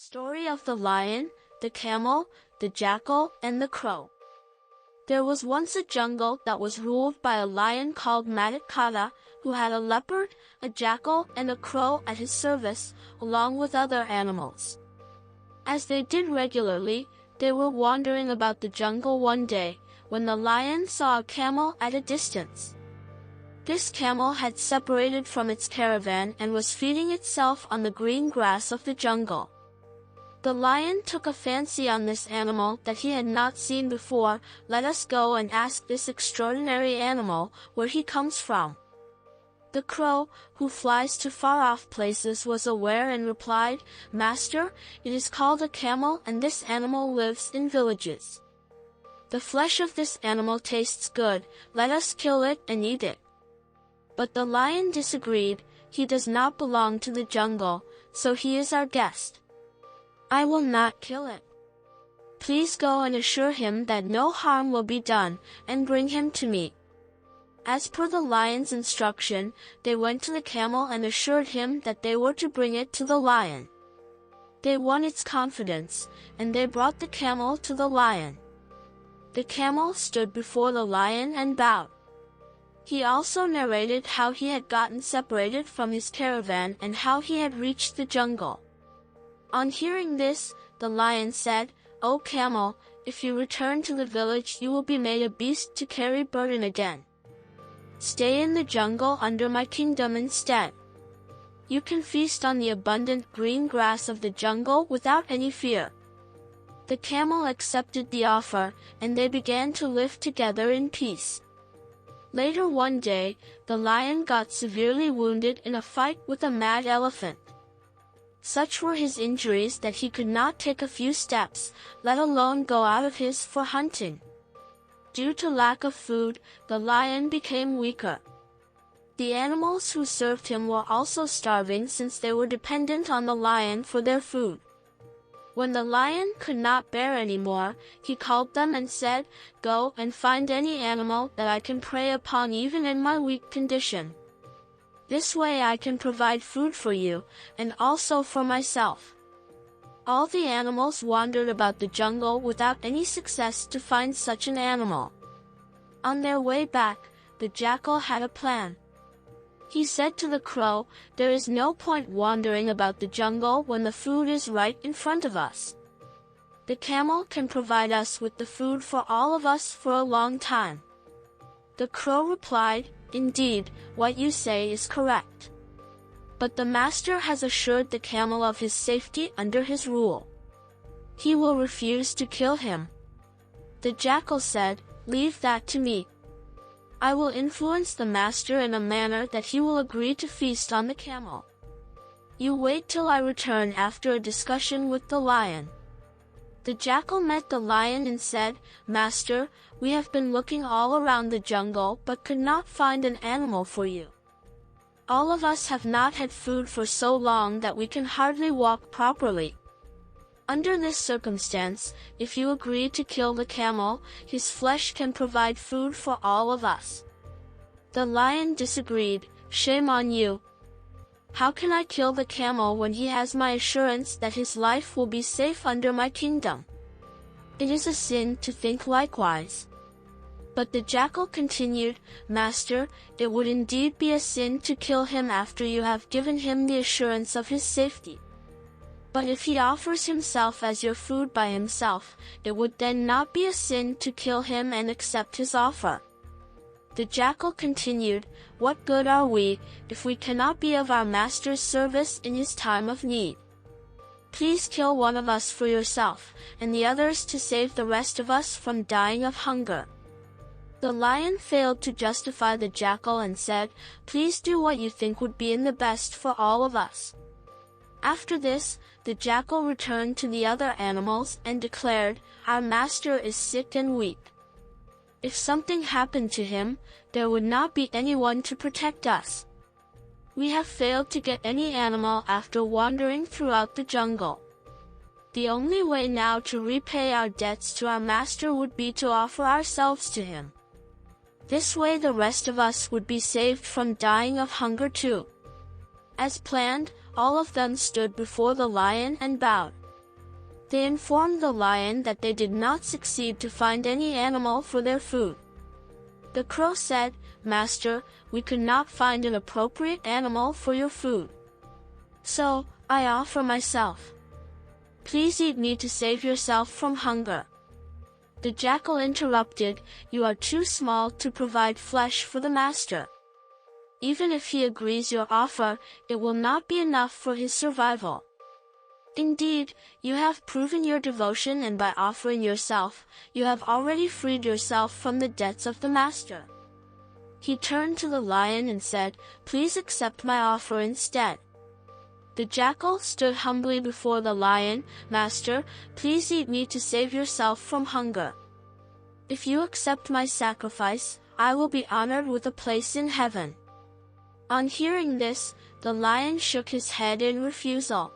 Story of the Lion, the Camel, the Jackal, and the Crow. There was once a jungle that was ruled by a lion called Narrated, who had a leopard, a jackal, and a crow at his service, along with other animals. As they did regularly, they were wandering about the jungle one day, when the lion saw a camel at a distance. This camel had separated from its caravan and was feeding itself on the green grass of the jungle. The lion took a fancy on this animal that he had not seen before. "Let us go and ask this extraordinary animal where he comes from." The crow, who flies to far-off places, was aware and replied, "Master, it is called a camel, and this animal lives in villages. The flesh of this animal tastes good. Let us kill it and eat it." But the lion disagreed. "He does not belong to the jungle, so he is our guest. I will not kill it. Please go and assure him that no harm will be done, and bring him to me." As per the lion's instruction, they went to the camel and assured him that they were to bring it to the lion. They won its confidence, and they brought the camel to the lion. The camel stood before the lion and bowed. He also narrated how he had gotten separated from his caravan and how he had reached the jungle. On hearing this, the lion said, "O camel, if you return to the village, you will be made a beast to carry burden again. Stay in the jungle under my kingdom instead. You can feast on the abundant green grass of the jungle without any fear." The camel accepted the offer, and they began to live together in peace. Later one day, the lion got severely wounded in a fight with a mad elephant. Such were his injuries that he could not take a few steps, let alone go out of his for hunting. Due to lack of food, the lion became weaker. The animals who served him were also starving since they were dependent on the lion for their food. When the lion could not bear any more, he called them and said, "Go and find any animal that I can prey upon even in my weak condition. This way I can provide food for you, and also for myself." All the animals wandered about the jungle without any success to find such an animal. On their way back, the jackal had a plan. He said to the crow, "There is no point wandering about the jungle when the food is right in front of us. The camel can provide us with the food for all of us for a long time." The crow replied, "Indeed, what you say is correct. But the master has assured the camel of his safety under his rule. He will refuse to kill him." The jackal said, "Leave that to me. I will influence the master in a manner that he will agree to feast on the camel. You wait till I return after a discussion with the lion." The jackal met the lion and said, "Master, we have been looking all around the jungle but could not find an animal for you. All of us have not had food for so long that we can hardly walk properly. Under this circumstance, if you agree to kill the camel, his flesh can provide food for all of us." The lion disagreed. "Shame on you. How can I kill the camel when he has my assurance that his life will be safe under my kingdom? It is a sin to think likewise." But the jackal continued, "Master, it would indeed be a sin to kill him after you have given him the assurance of his safety. But if he offers himself as your food by himself, it would then not be a sin to kill him and accept his offer." The jackal continued, "What good are we, if we cannot be of our master's service in his time of need? Please kill one of us for yourself, and the others to save the rest of us from dying of hunger." The lion failed to justify the jackal and said, "Please do what you think would be in the best for all of us." After this, the jackal returned to the other animals and declared, "Our master is sick and weak. If something happened to him, there would not be anyone to protect us. We have failed to get any animal after wandering throughout the jungle. The only way now to repay our debts to our master would be to offer ourselves to him. This way the rest of us would be saved from dying of hunger too." As planned, all of them stood before the lion and bowed. They informed the lion that they did not succeed to find any animal for their food. The crow said, "Master, we could not find an appropriate animal for your food. So, I offer myself. Please eat me to save yourself from hunger." The jackal interrupted, "You are too small to provide flesh for the master. Even if he agrees your offer, it will not be enough for his survival. Indeed, you have proven your devotion, and by offering yourself, you have already freed yourself from the debts of the master." He turned to the lion and said, "Please accept my offer instead." The jackal stood humbly before the lion, "Master, please eat me to save yourself from hunger. If you accept my sacrifice, I will be honored with a place in heaven." On hearing this, the lion shook his head in refusal.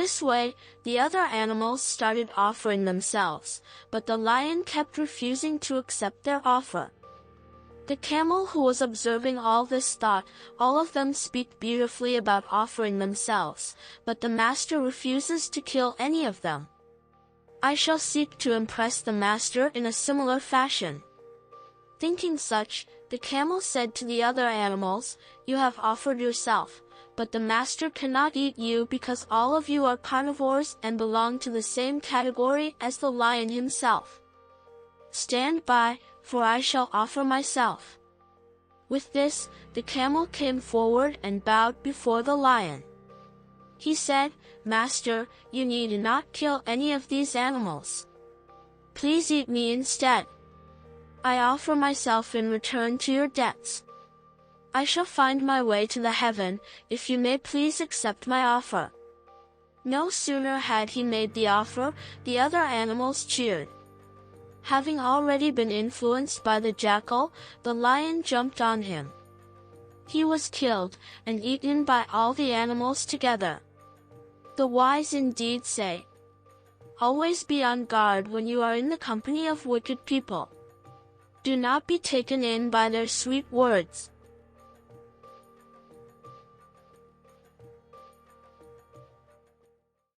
This way, the other animals started offering themselves, but the lion kept refusing to accept their offer. The camel, who was observing all this, thought, "All of them speak beautifully about offering themselves, but the master refuses to kill any of them. I shall seek to impress the master in a similar fashion." Thinking such, the camel said to the other animals, "You have offered yourself, but the master cannot eat you because all of you are carnivores and belong to the same category as the lion himself. Stand by, for I shall offer myself." With this, the camel came forward and bowed before the lion. He said, "Master, you need not kill any of these animals. Please eat me instead. I offer myself in return to your debts. I shall find my way to the heaven, if you may please accept my offer." No sooner had he made the offer, the other animals cheered. Having already been influenced by the jackal, the lion jumped on him. He was killed, and eaten by all the animals together. The wise indeed say, "Always be on guard when you are in the company of wicked people. Do not be taken in by their sweet words.